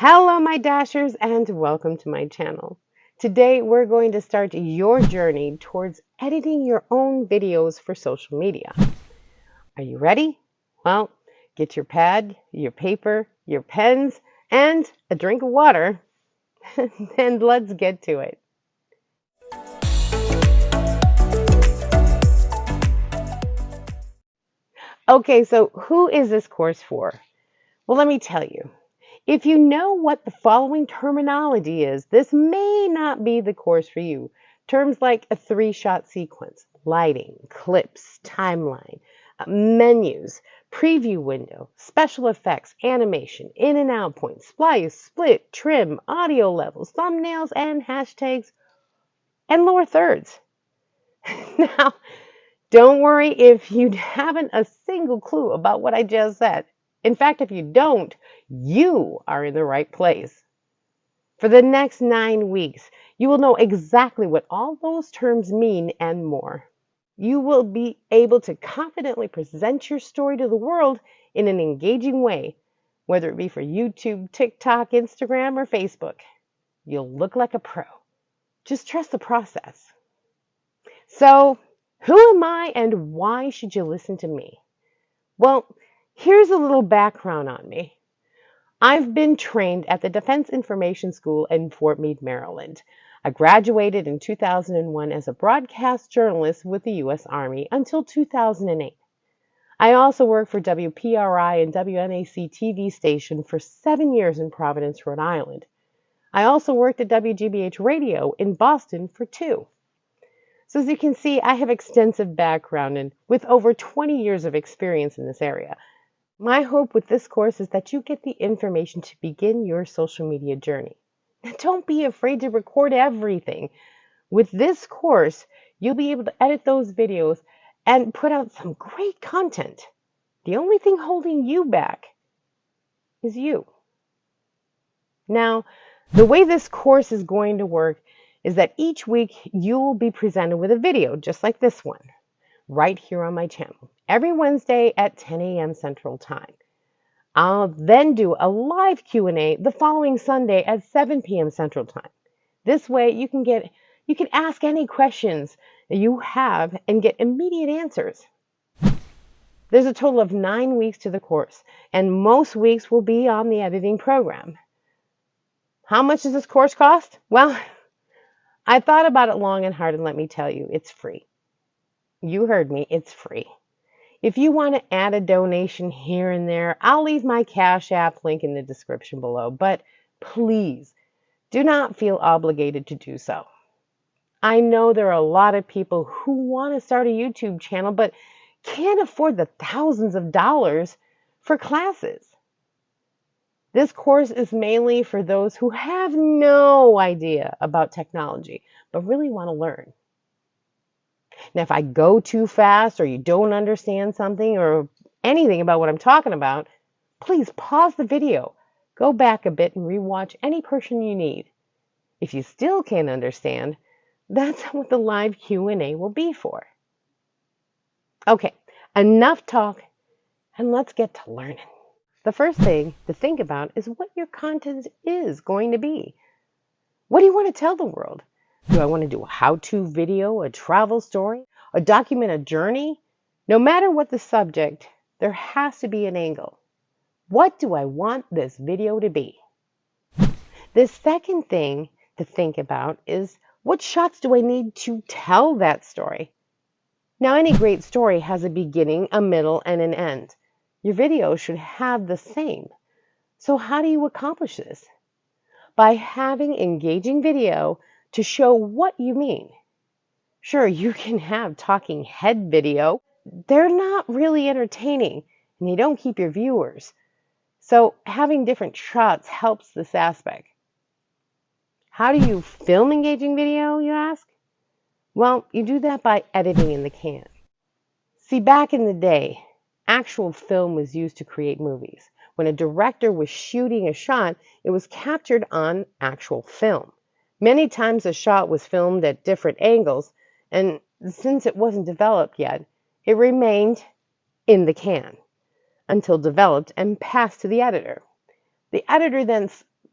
Hello, my Dashers, and welcome to my channel. Today, we're going to start your journey towards editing your own videos for social media. Are you ready? Well, get your pad, your paper, your pens, and a drink of water, and let's get to it. Okay, so who is this course for? Well, let me tell you. If you know what the following terminology is, this may not be the course for you. Terms like a three-shot sequence, lighting, clips, timeline, menus, preview window, special effects, animation, in and out points, splice, split, trim, audio levels, thumbnails, and hashtags, and lower thirds. Now, don't worry if you haven't a single clue about what I just said. In fact, if you don't, you are in the right place. For the next 9 weeks, you will know exactly what all those terms mean and more. You will be able to confidently present your story to the world in an engaging way, whether it be for YouTube, TikTok, Instagram, or Facebook. You'll look like a pro. Just trust the process. So, who am I and why should you listen to me? Well, here's a little background on me. I've been trained at the Defense Information School in Fort Meade, Maryland. I graduated in 2001 as a broadcast journalist with the U.S. Army until 2008. I also worked for WPRI and WNAC TV station for 7 years in Providence, Rhode Island. I also worked at WGBH Radio in Boston for 2. So as you can see, I have extensive background and with over 20 years of experience in this area. My hope with this course is that you get the information to begin your social media journey. Now, don't be afraid to record everything. With this course, you'll be able to edit those videos and put out some great content. The only thing holding you back is you. Now, the way this course is going to work is that each week you will be presented with a video just like this one, right here on my channel, every Wednesday at 10 a.m. Central Time. I'll then do a live Q&A the following Sunday at 7 p.m. Central Time. This way you can ask any questions that you have and get immediate answers. There's a total of 9 weeks to the course, and most weeks will be on the editing program. How much does this course cost? Well, I thought about it long and hard, and let me tell you, it's free. You heard me, it's free. If you want to add a donation here and there, I'll leave my Cash App link in the description below, but please do not feel obligated to do so. I know there are a lot of people who want to start a YouTube channel, but can't afford the thousands of dollars for classes. This course is mainly for those who have no idea about technology, but really want to learn. Now, if I go too fast or you don't understand something or anything about what I'm talking about, please pause the video, go back a bit and rewatch any portion you need. If you still can't understand, that's what the live Q&A will be for. Okay, enough talk and let's get to learning. The first thing to think about is what your content is going to be. What do you want to tell the world? Do I want to do a how-to video, a travel story, or document a journey? No matter what the subject, there has to be an angle. What do I want this video to be? The second thing to think about is what shots do I need to tell that story? Now, any great story has a beginning, a middle, and an end. Your video should have the same. So how do you accomplish this? By having engaging video to show what you mean. Sure, you can have talking head video. They're not really entertaining and they don't keep your viewers. So having different shots helps this aspect. How do you film engaging video, you ask? Well, you do that by editing in the can. See, back in the day, actual film was used to create movies. When a director was shooting a shot, it was captured on actual film. Many times a shot was filmed at different angles, and since it wasn't developed yet, it remained in the can until developed and passed to the editor. The editor then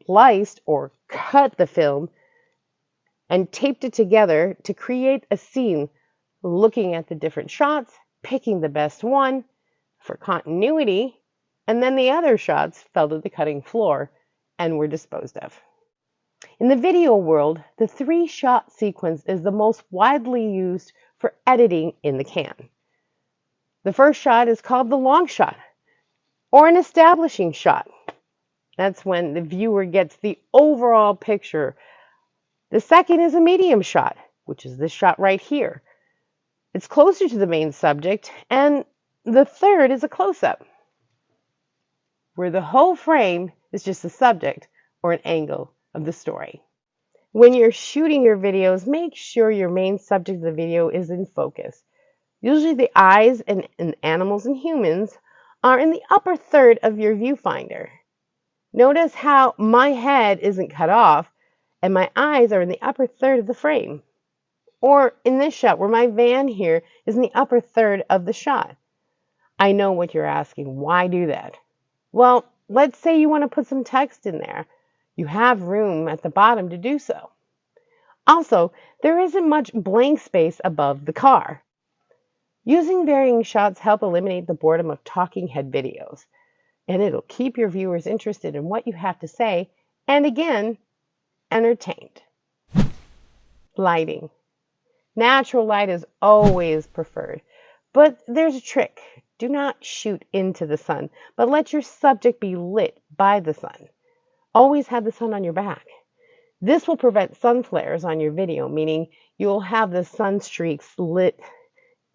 spliced or cut the film and taped it together to create a scene, looking at the different shots, picking the best one for continuity, and then the other shots fell to the cutting floor and were disposed of. In the video world, the 3-shot sequence is the most widely used for editing in the can. The first shot is called the long shot, or an establishing shot. That's when the viewer gets the overall picture. The second is a medium shot, which is this shot right here. It's closer to the main subject. And the third is a close-up, where the whole frame is just the subject or an angle of the story. When you're shooting your videos, make sure your main subject of the video is in focus. Usually the eyes in animals and humans are in the upper third of your viewfinder. Notice how my head isn't cut off and my eyes are in the upper third of the frame. Or in this shot where my van here is in the upper third of the shot. I know what you're asking. Why do that? Well, let's say you want to put some text in there. You have room at the bottom to do so. Also, there isn't much blank space above the car. Using varying shots help eliminate the boredom of talking head videos, and it'll keep your viewers interested in what you have to say, and again, entertained. Lighting. Natural light is always preferred, but there's a trick. Do not shoot into the sun, but let your subject be lit by the sun. Always have the sun on your back. This will prevent sun flares on your video, meaning you'll have the sun streaks lit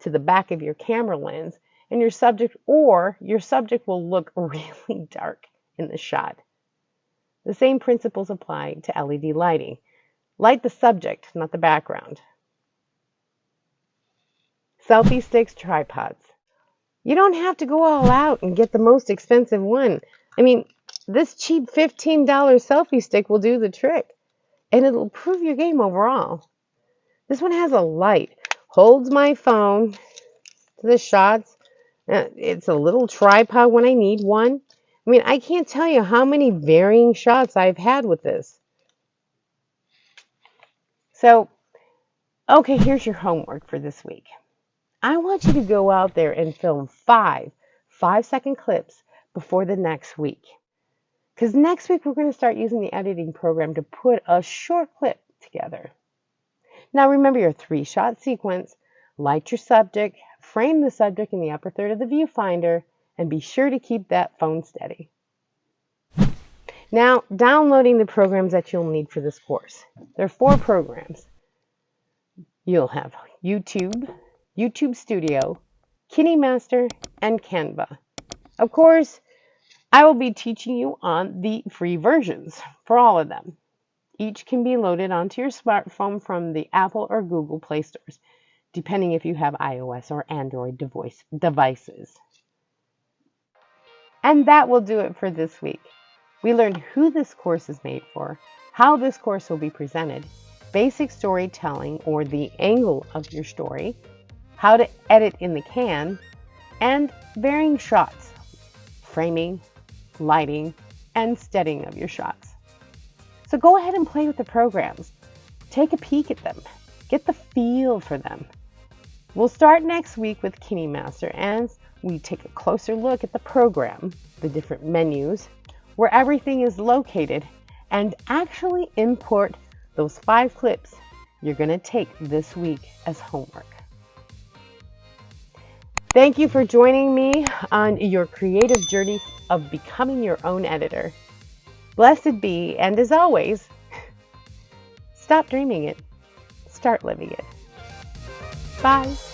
to the back of your camera lens, and your subject will look really dark in the shot. The same principles apply to LED lighting. Light the subject, not the background. Selfie sticks, tripods. You don't have to go all out and get the most expensive one. I mean, this cheap $15 selfie stick will do the trick, and it'll improve your game overall. This one has a light, holds my phone to the shots. It's a little tripod when I need one. I mean, I can't tell you how many varying shots I've had with this. So, okay, here's your homework for this week. I want you to go out there and film 5 5-second clips before the next week. Because next week we're going to start using the editing program to put a short clip together. Now remember your 3-shot sequence. Light your subject, frame the subject in the upper third of the viewfinder, and be sure to keep that phone steady. Now, downloading the programs that you'll need for this course. There are 4 programs. You'll have YouTube, YouTube Studio, KineMaster, and Canva. Of course, I will be teaching you on the free versions for all of them. Each can be loaded onto your smartphone from the Apple or Google Play stores, depending if you have iOS or Android devices. And that will do it for this week. We learned who this course is made for, how this course will be presented, basic storytelling or the angle of your story, how to edit in the can, and varying shots, framing, lighting, and steadying of your shots. So go ahead and play with the programs. Take a peek at them. Get the feel for them. We'll start next week with KineMaster as we take a closer look at the program, the different menus, where everything is located, and actually import those 5 clips you're going to take this week as homework. Thank you for joining me on your creative journey of becoming your own editor. Blessed be, and as always, stop dreaming it, start living it. Bye.